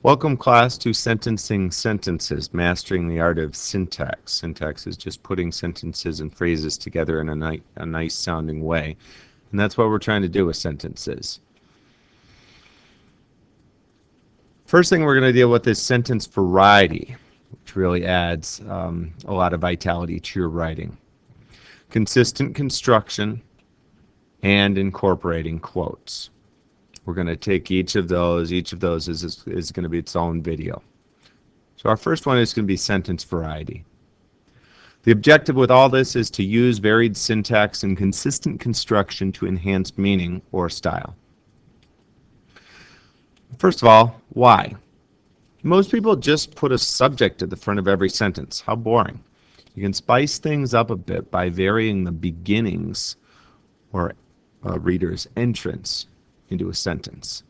Welcome, class, to Sentencing Sentences, Mastering the Art of Syntax. Syntax is just putting sentences and phrases together in a nice-sounding way, and that's what we're trying to do with sentences. First thing we're going to deal with is sentence variety, which really adds a lot of vitality to your writing. Consistent construction and incorporating quotes. We're going to take each of those. Each of those is going to be its own video. So our first one is going to be sentence variety. The objective with all this is to use varied syntax and consistent construction to enhance meaning or style. First of all, why? Most people just put a subject at the front of every sentence. How boring. You can spice things up a bit by varying the beginnings or reader's entrance into a sentence.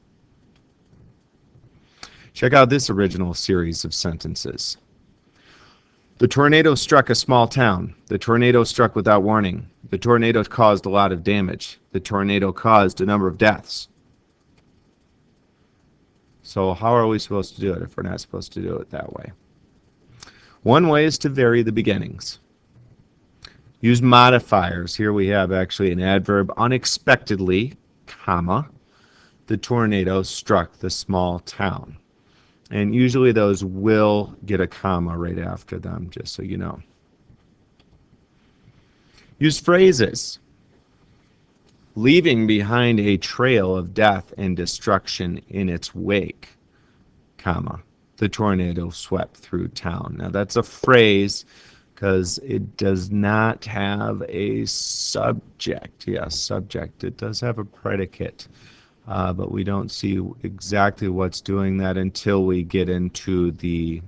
Check out this original series of sentences. The tornado struck a small town. The tornado struck without warning. The tornado caused a lot of damage. The tornado caused a number of deaths. So how are we supposed to do it if we're not supposed to do it that way? One way is to vary the beginnings. Use modifiers. Here we have actually an adverb, unexpectedly, comma, the tornado struck the small town. And usually those will get a comma right after them, just so you know. Use phrases. Leaving behind a trail of death and destruction in its wake, comma, the tornado swept through town. Now that's a phrase because it does not have a subject. Yes, subject. It does have a predicate, but we don't see exactly what's doing that until we get into the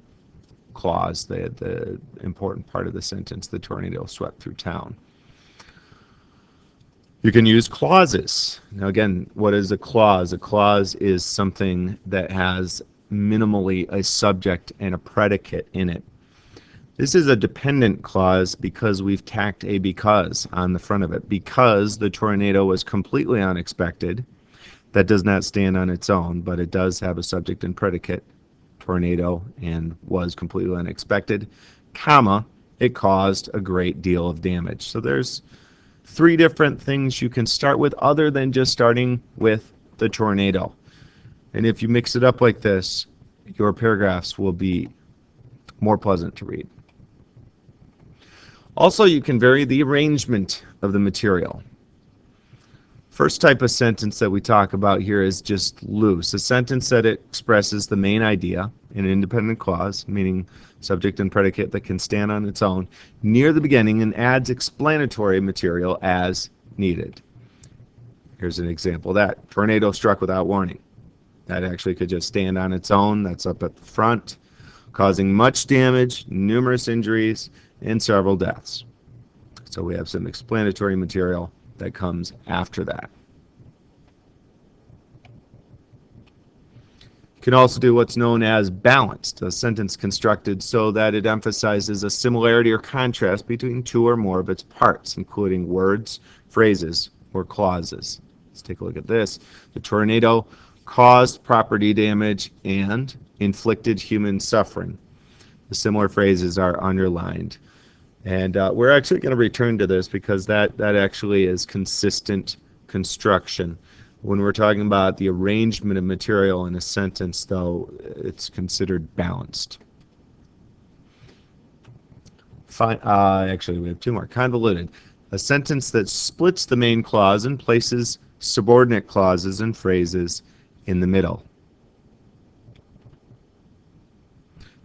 clause, the important part of the sentence, the tornado swept through town. You can use clauses. Now again, what is a clause? A clause is something that has minimally a subject and a predicate in it. This is a dependent clause because we've tacked a because on the front of it. Because the tornado was completely unexpected. That does not stand on its own, but it does have a subject and predicate, tornado, and was completely unexpected, comma, it caused a great deal of damage. So there's three different things you can start with other than just starting with the tornado. And if you mix it up like this, your paragraphs will be more pleasant to read. Also, you can vary the arrangement of the material. First type of sentence that we talk about here is just loose. A sentence that expresses the main idea, an independent clause, meaning subject and predicate that can stand on its own, near the beginning and adds explanatory material as needed. Here's an example of that. Tornado struck without warning. That actually could just stand on its own. That's up at the front, causing much damage, numerous injuries, and several deaths. So we have some explanatory material that comes after that. You can also do what's known as balanced, a sentence constructed so that it emphasizes a similarity or contrast between two or more of its parts, including words, phrases, or clauses. Let's take a look at this. The tornado caused property damage and inflicted human suffering. The similar phrases are underlined. And we're actually going to return to this because that actually is consistent construction. When we're talking about the arrangement of material in a sentence, though, it's considered balanced. Actually, we have two more. Convoluted. A sentence that splits the main clause and places subordinate clauses and phrases in the middle.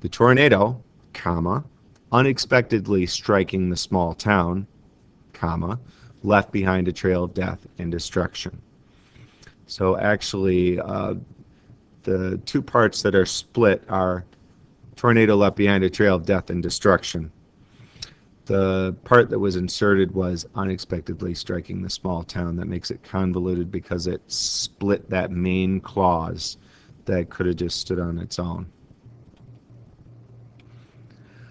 The tornado, comma, unexpectedly striking the small town, comma, left behind a trail of death and destruction. So actually, the two parts that are split are tornado left behind a trail of death and destruction. The part that was inserted was unexpectedly striking the small town. That makes it convoluted because it split that main clause that could have just stood on its own.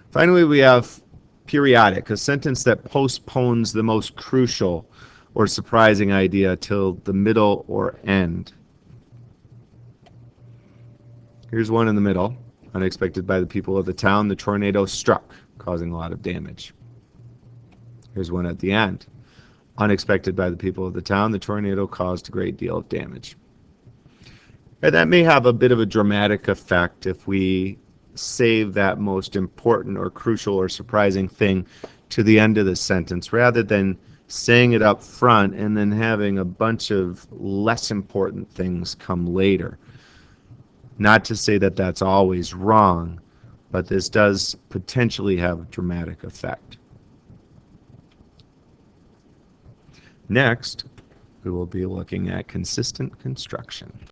Finally, we have periodic, a sentence that postpones the most crucial or surprising idea till the middle or end. Here's one in the middle. Unexpected by the people of the town, the tornado struck, causing a lot of damage. Here's one at the end. Unexpected by the people of the town, the tornado caused a great deal of damage. And that may have a bit of a dramatic effect if we save that most important or crucial or surprising thing to the end of the sentence rather than saying it up front and then having a bunch of less important things come later. Not to say that that's always wrong, but this does potentially have a dramatic effect. Next, we will be looking at consistent construction.